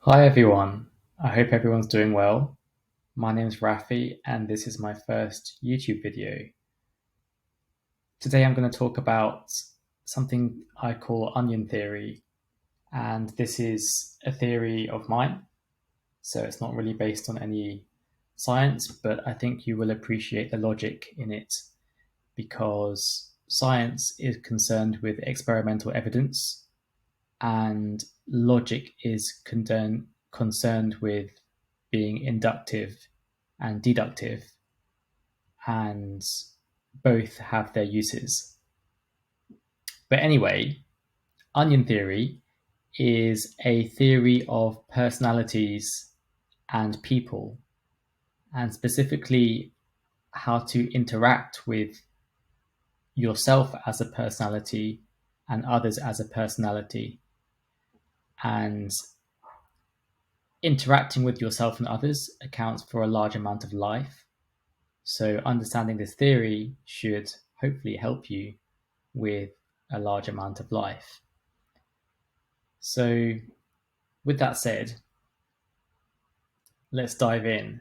Hi everyone, I hope everyone's doing well. My name is Rafi and this is my first YouTube video. Today I'm going to talk about something I call onion theory, and this is a theory of mine, so it's not really based on any science, but I think you will appreciate the logic in it because science is concerned with experimental evidence and logic is concerned with being inductive and deductive, and both have their uses. But anyway, onion theory is a theory of personalities and people, and specifically how to interact with yourself as a personality and others as a personality. And interacting with yourself and others accounts for a large amount of life. So, understanding this theory should hopefully help you with a large amount of life. So, with that said, let's dive in.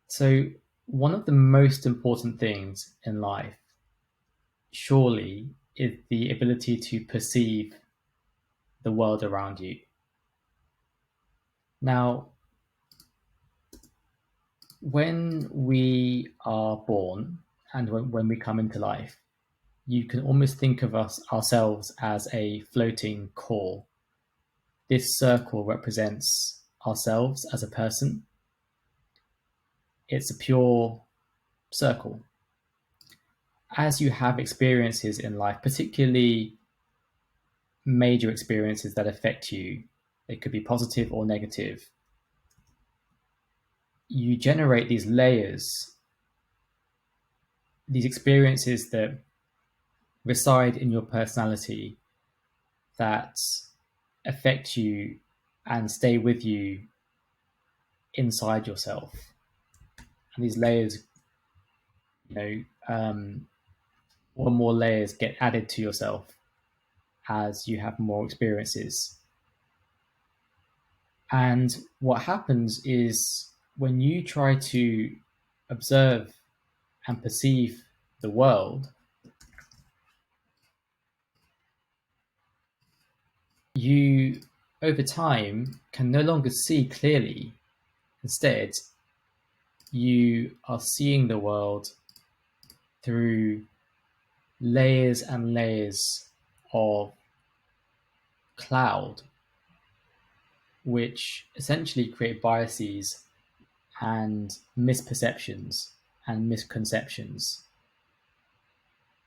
So, one of the most important things in life, surely, is the ability to perceive the world around you. Now, when we are born and when we come into life, you can almost think of ourselves as a floating core. This circle represents ourselves as a person. It's a pure circle. As you have experiences in life, particularly major experiences that affect you, they could be positive or negative, you generate these layers, these experiences that reside in your personality that affect you and stay with you inside yourself. And these layers, you know, more and more layers get added to yourself as you have more experiences. And what happens is when you try to observe and perceive the world, you over time can no longer see clearly. Instead, you are seeing the world through layers and layers of cloud, which essentially create biases and misperceptions and misconceptions.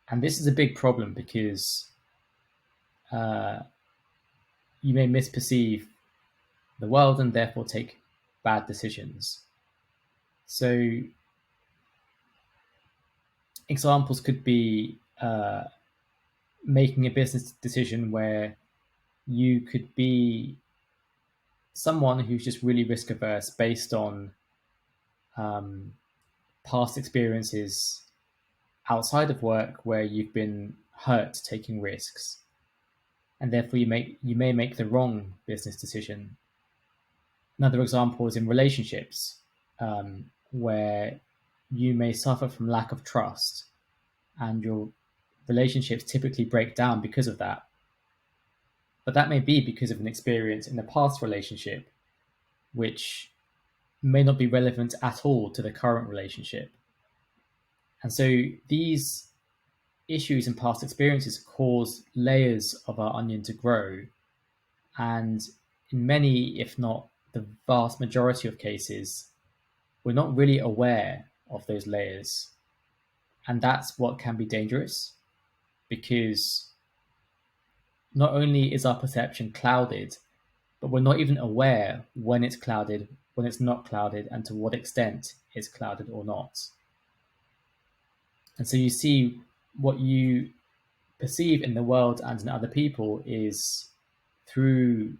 And this is a big problem because uh, you may misperceive the world and therefore take bad decisions. So, examples could be making a business decision where you could be someone who's just really risk averse based on um, past experiences outside of work where you've been hurt taking risks, and therefore you may make the wrong business decision. Another example is in relationships, where you may suffer from lack of trust, and your relationships typically break down because of that. But that may be because of an experience in the past relationship, which may not be relevant at all to the current relationship. And so these issues and past experiences cause layers of our onion to grow. And in many, if not the vast majority of cases, we're not really aware of those layers. And that's what can be dangerous because not only is our perception clouded, but we're not even aware when it's clouded, when it's not clouded, and to what extent it's clouded or not. And so you see what you perceive in the world and in other people is through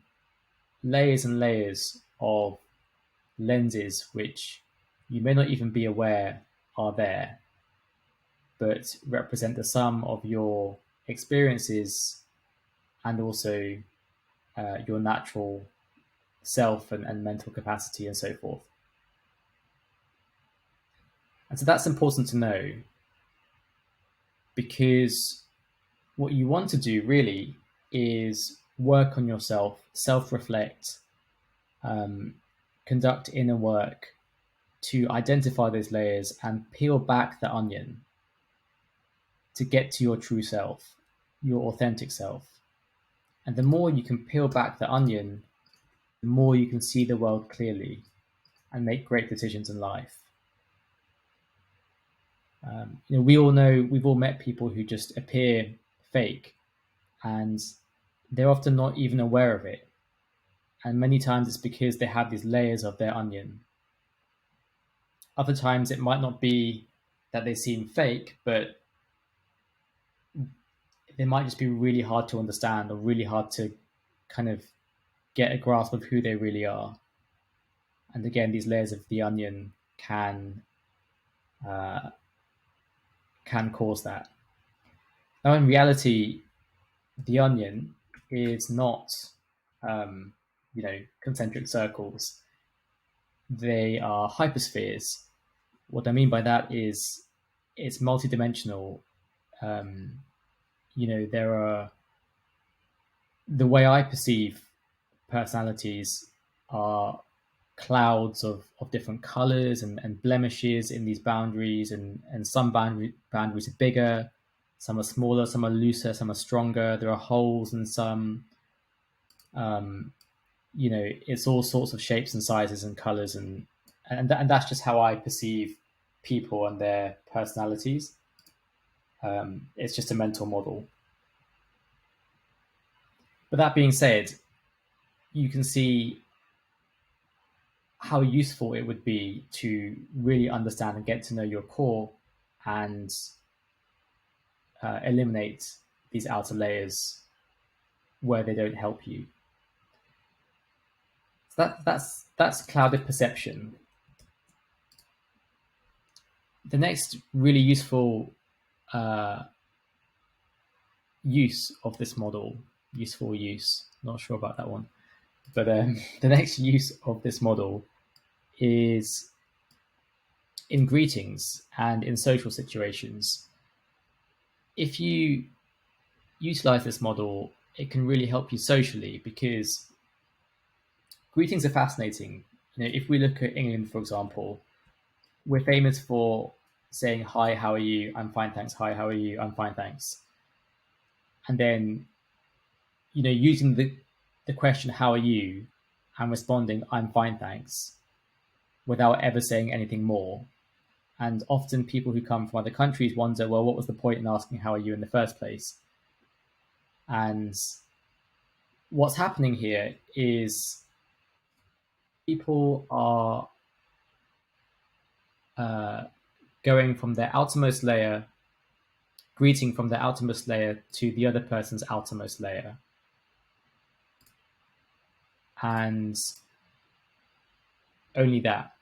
layers and layers of lenses which you may not even be aware are there, but represent the sum of your experiences and also your natural self and mental capacity and so forth. And so that's important to know, because what you want to do really is work on yourself, self-reflect, conduct inner work to identify those layers and peel back the onion to get to your true self, your authentic self. And the more you can peel back the onion, the more you can see the world clearly and make great decisions in life. We all know, we've all met people who just appear fake, and they're often not even aware of it. And many times it's because they have these layers of their onion. Other times it might not be that they seem fake, but they might just be really hard to understand or really hard to kind of get a grasp of who they really are. And again, these layers of the onion can cause that. Now, in reality, the onion is not, concentric circles. They are hyperspheres. What I mean by that is it's multidimensional. There are, the way I perceive personalities are clouds of different colors and blemishes in these boundaries, and some boundaries are bigger, some are smaller, some are looser, some are stronger. There are holes in some. It's all sorts of shapes and sizes and colors, and that's just how I perceive people and their personalities. It's just a mental model. But that being said, you can see how useful it would be to really understand and get to know your core and eliminate these outer layers where they don't help you. So that's clouded perception. The next really useful use of this model, useful use, not sure about that one, but the next use of this model is in greetings and in social situations. If you utilize this model, it can really help you socially, because greetings are fascinating. If we look at England, for example, we're famous for saying, "Hi, how are you? I'm fine, thanks. Hi, how are you? I'm fine, thanks." And then, using the question, "How are you?" and responding, "I'm fine, thanks," without ever saying anything more. And often people who come from other countries wonder, well, what was the point in asking how are you in the first place? And what's happening here is people are going from their outermost layer, greeting from their outermost layer to the other person's outermost layer. And only that.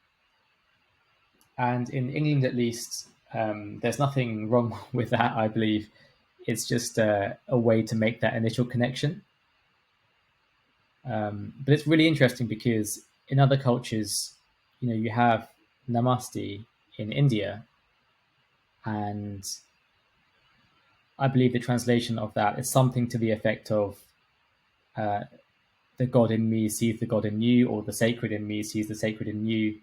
And in England, at least, there's nothing wrong with that, I believe. It's just a way to make that initial connection. But it's really interesting because in other cultures, you have Namaste in India, and I believe the translation of that is something to the effect of the God in me sees the God in you, or the sacred in me sees the sacred in you.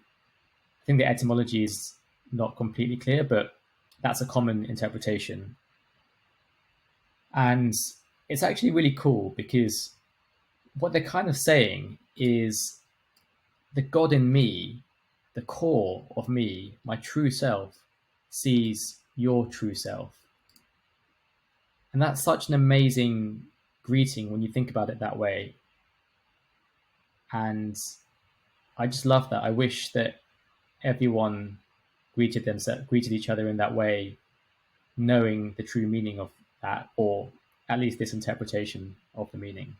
I think the etymology is not completely clear, but that's a common interpretation. And it's actually really cool, because what they're kind of saying is the God in me, the core of me, my true self, sees your true self. And that's such an amazing greeting when you think about it that way. And I just love that. I wish that everyone greeted each other in that way, knowing the true meaning of that, or at least this interpretation of the meaning.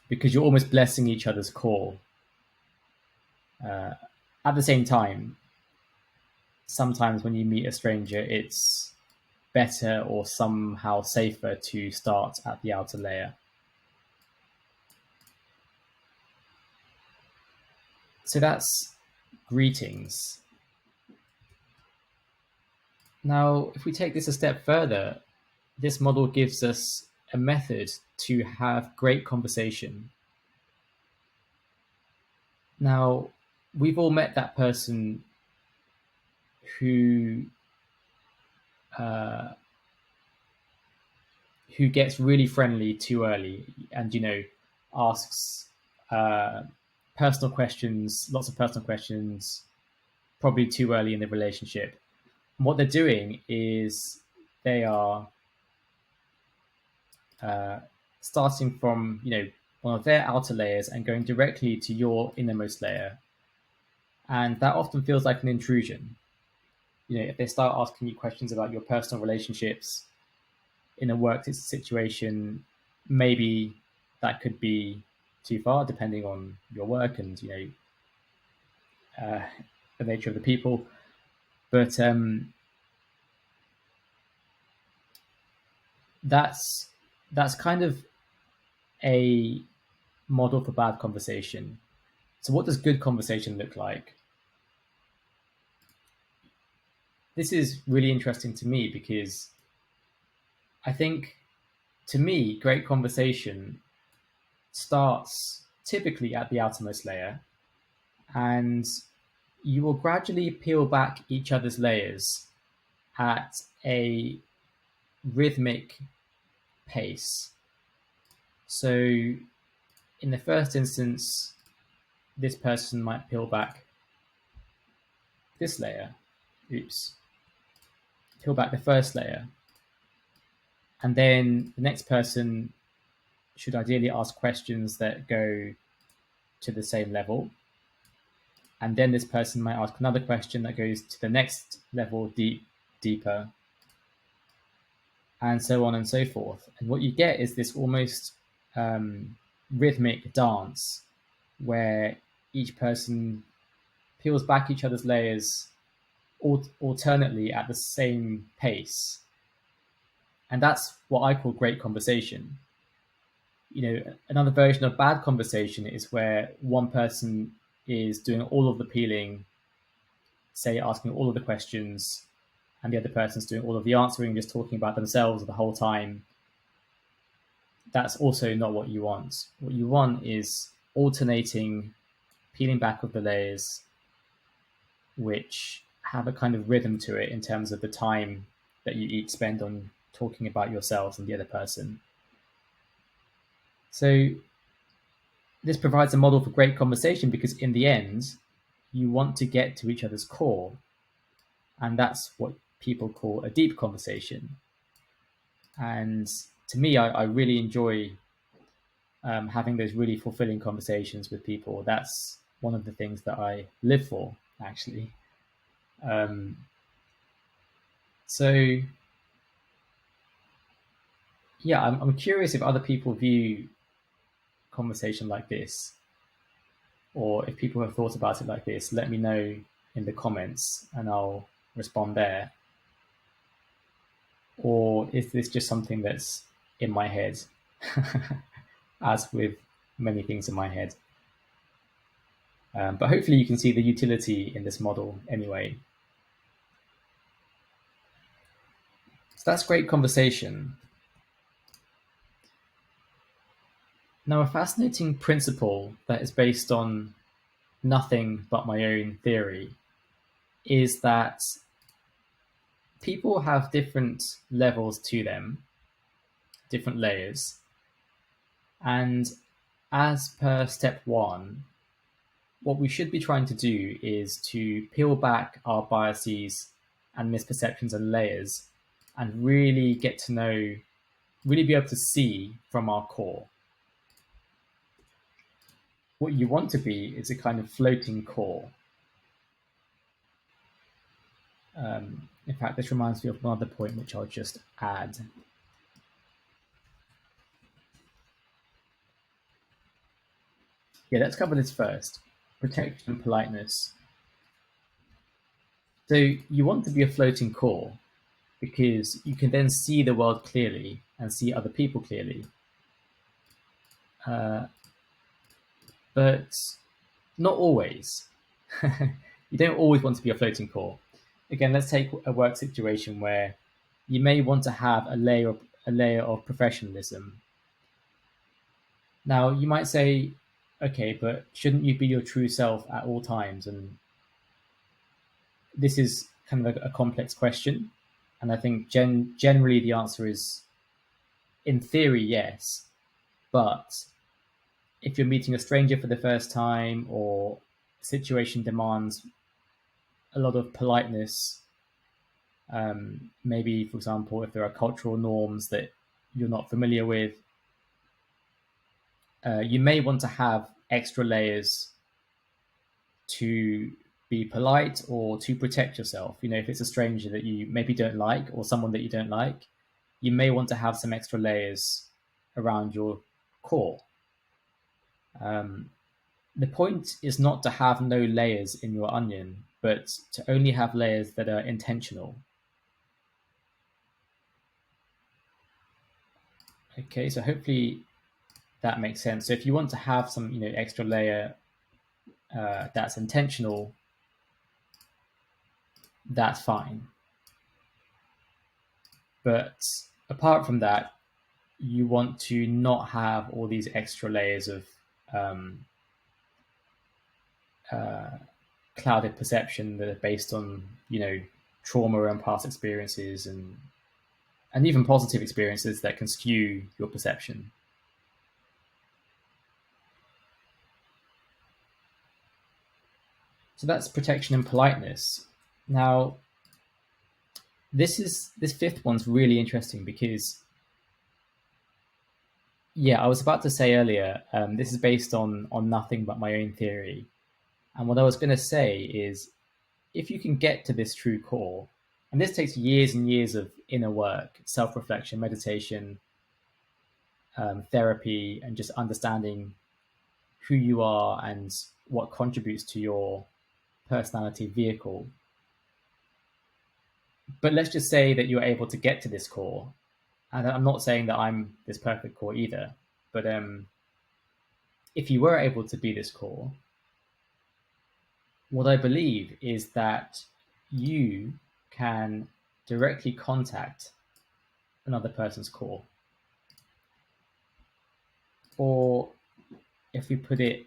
Because you're almost blessing each other's core. At the same time, sometimes when you meet a stranger, it's better or somehow safer to start at the outer layer. So that's greetings. Now, if we take this a step further, this model gives us a method to have great conversation. Now, we've all met that person who gets really friendly too early and asks personal questions, lots of personal questions, probably too early in the relationship. And what they're doing is they are starting from one of their outer layers and going directly to your innermost layer, and that often feels like an intrusion. If they start asking you questions about your personal relationships in a work situation, maybe that could be too far, depending on your work and the nature of the people. But that's kind of a model for bad conversation. So what does good conversation look like? This is really interesting to me because I think, to me, great conversation starts typically at the outermost layer, and you will gradually peel back each other's layers at a rhythmic pace. So in the first instance, this person might peel back this layer. Peel back the first layer. And then the next person should ideally ask questions that go to the same level. And then this person might ask another question that goes to the next level deeper, and so on and so forth. And what you get is this almost rhythmic dance where each person peels back each other's layers alternately at the same pace. And that's what I call great conversation. Another version of bad conversation is where one person is doing all of the peeling, say asking all of the questions, and the other person's doing all of the answering, just talking about themselves the whole time. That's also not what you want. What you want is alternating peeling back of the layers, which have a kind of rhythm to it in terms of the time that you each spend on talking about yourselves and the other person. So this provides a model for great conversation because in the end, you want to get to each other's core. And that's what people call a deep conversation. And to me, I really enjoy having those really fulfilling conversations with people. That's one of the things that I live for, actually. So, yeah, I'm curious if other people view conversation like this, or if people have thought about it like this. Let me know in the comments and I'll respond there. Or is this just something that's in my head, as with many things in my head? But hopefully you can see the utility in this model anyway. So that's great conversation. Now, a fascinating principle that is based on nothing but my own theory is that people have different levels to them, different layers. And as per step one, what we should be trying to do is to peel back our biases and misperceptions and layers and really get to know, really be able to see from our core. What you want to be is a kind of floating core. In fact, this reminds me of one other point which I'll just add. Yeah, let's cover this first. Protection and politeness. So you want to be a floating core because you can then see the world clearly and see other people clearly. But not always. You don't always want to be a floating core. Again, let's take a work situation where you may want to have a layer of professionalism. Now, you might say, okay, but shouldn't you be your true self at all times? And this is kind of a complex question. And I think generally the answer is, in theory, yes. But if you're meeting a stranger for the first time, or a situation demands a lot of politeness, maybe, for example, if there are cultural norms that you're not familiar with, you may want to have extra layers to be polite or to protect yourself. If it's a stranger that you maybe don't like, or someone that you don't like, you may want to have some extra layers around your core. The point is not to have no layers in your onion, but to only have layers that are intentional. Okay, so hopefully that makes sense. So if you want to have some, extra layer that's intentional, that's fine. But apart from that, you want to not have all these extra layers of clouded perception that are based on, trauma and past experiences, and even positive experiences that can skew your perception. So that's protection and politeness. Now, this fifth one's really interesting because, I was about to say earlier, this is based on nothing but my own theory. And what I was going to say is, if you can get to this true core, and this takes years and years of inner work, self-reflection, meditation, therapy, and just understanding who you are and what contributes to your personality vehicle. But let's just say that you're able to get to this core. And I'm not saying that I'm this perfect core either, but if you were able to be this core, what I believe is that you can directly contact another person's core. Or if we put it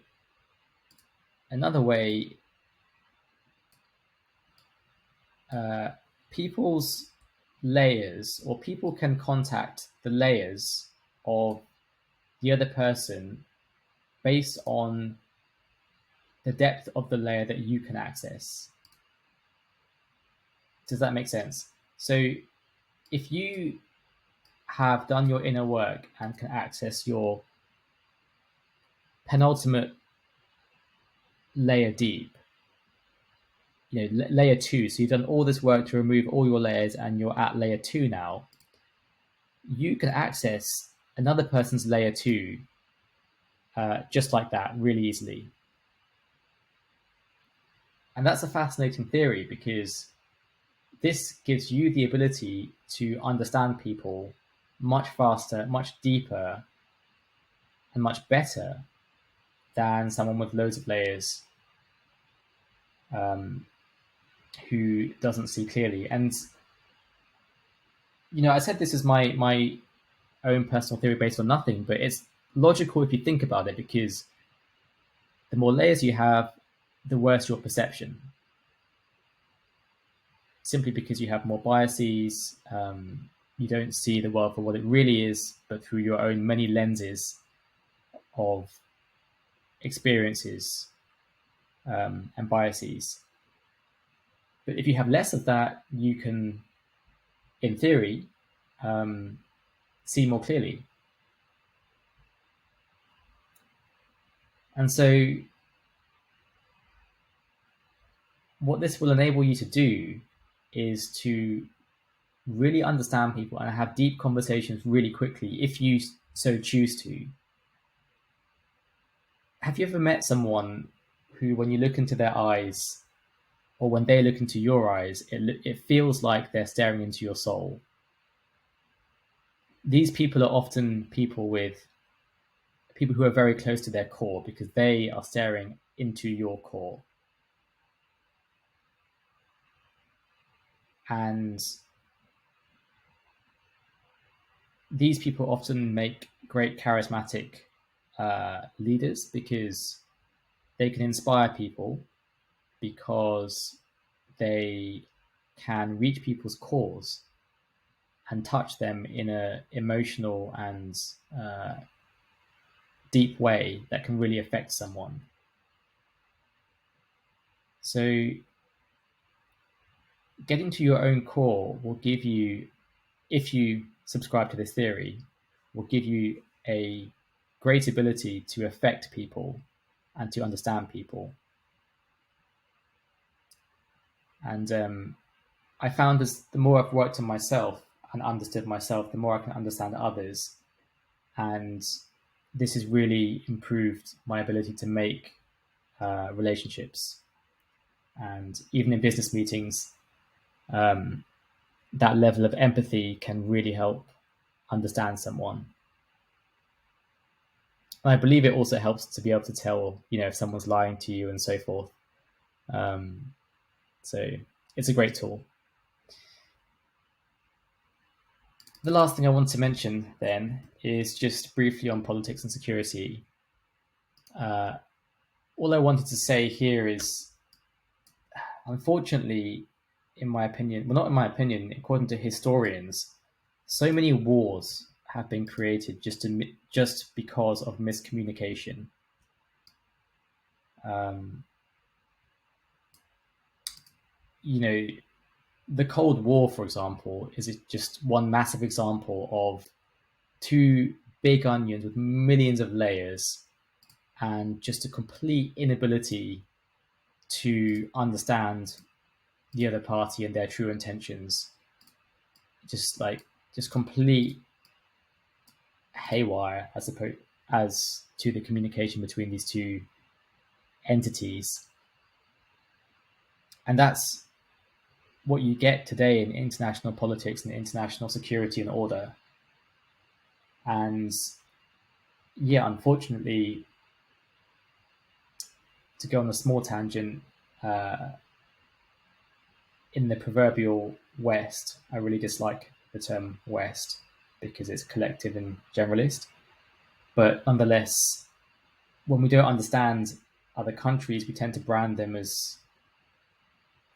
another way, people's layers, or people can contact the layers of the other person based on the depth of the layer that you can access. Does that make sense? So if you have done your inner work and can access your penultimate layer deep, layer 2, so you've done all this work to remove all your layers and you're at layer 2 now, you can access another person's layer 2 just like that, really easily. And that's a fascinating theory because this gives you the ability to understand people much faster, much deeper, and much better than someone with loads of layers who doesn't see clearly. And I said this is my own personal theory based on nothing, but it's logical if you think about it, because the more layers you have, the worse your perception. Simply because you have more biases, you don't see the world for what it really is, but through your own many lenses of experiences and biases. But if you have less of that, you can, in theory, see more clearly. And so what this will enable you to do is to really understand people and have deep conversations really quickly, if you so choose to. Have you ever met someone who, when you look into their eyes, or when they look into your eyes, it feels like they're staring into your soul. These people are often people who are very close to their core because they are staring into your core. And these people often make great charismatic leaders because they can inspire people, because they can reach people's cores and touch them in an emotional and deep way that can really affect someone. So getting to your own core will give you, if you subscribe to this theory, will give you a great ability to affect people and to understand people. And I found as the more I've worked on myself and understood myself, the more I can understand others. And this has really improved my ability to make relationships. And even in business meetings, that level of empathy can really help understand someone. And I believe it also helps to be able to tell, if someone's lying to you and so forth. So it's a great tool. The last thing I want to mention then is just briefly on politics and security. All I wanted to say here is, unfortunately, in my opinion, well, not in my opinion, according to historians, so many wars have been created just because of miscommunication. The Cold War, for example, is just one massive example of two big onions with millions of layers and just a complete inability to understand the other party and their true intentions. Just complete haywire as to the communication between these two entities. And that's what you get today in international politics and international security and order. And yeah, unfortunately, to go on a small tangent, in the proverbial West, I really dislike the term West because it's collective and generalist. But nonetheless, when we don't understand other countries, we tend to brand them as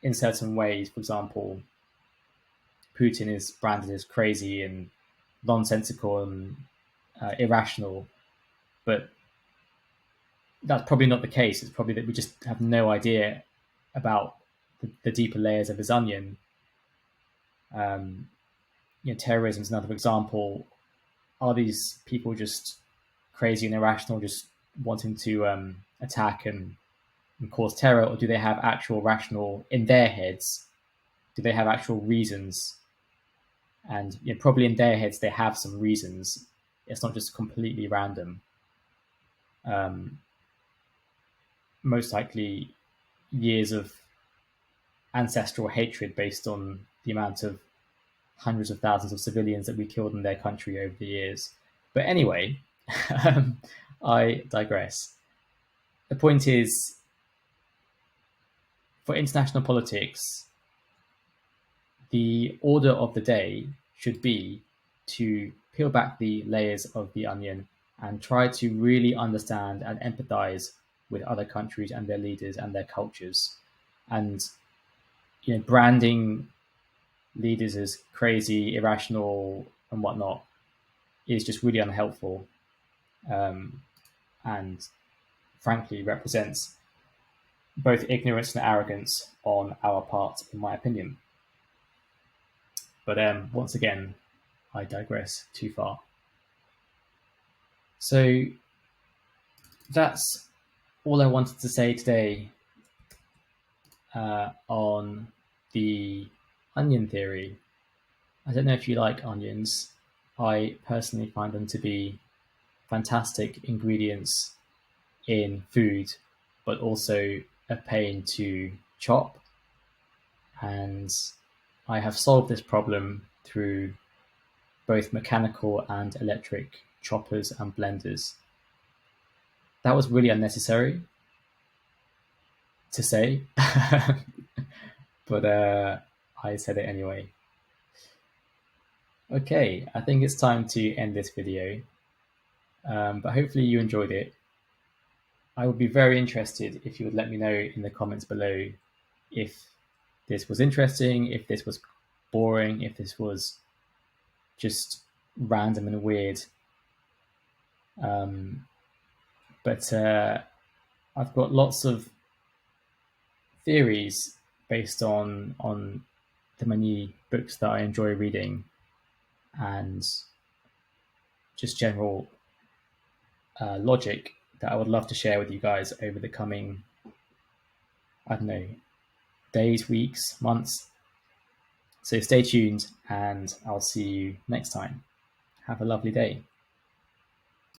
in certain ways. For example, Putin is branded as crazy and nonsensical and irrational, but that's probably not the case. It's probably that we just have no idea about the deeper layers of his onion. Terrorism is another example. Are these people just crazy and irrational, just wanting to attack and cause terror, or do they have actual rational in their heads? Do they have actual reasons? And probably in their heads they have some reasons. It's not just completely random. Most likely years of ancestral hatred based on the amount of hundreds of thousands of civilians that we killed in their country over the years. But anyway, I digress. The point is, for international politics, the order of the day should be to peel back the layers of the onion and try to really understand and empathize with other countries and their leaders and their cultures. And branding leaders as crazy, irrational, and whatnot is just really unhelpful, and frankly represents both ignorance and arrogance on our part, in my opinion. But once again, I digress too far. So that's all I wanted to say today on the onion theory. I don't know if you like onions. I personally find them to be fantastic ingredients in food, but also a pain to chop. and I have solved this problem through both mechanical and electric choppers and blenders. That was really unnecessary to say, but I said it anyway. Okay, I think it's time to end this video, but hopefully you enjoyed it. I would be very interested if you would let me know in the comments below if this was interesting, if this was boring, if this was just random and weird. But I've got lots of theories based on the many books that I enjoy reading and just general logic that I would love to share with you guys over the coming, I don't know, days, weeks, months. So stay tuned, and I'll see you next time. Have a lovely day.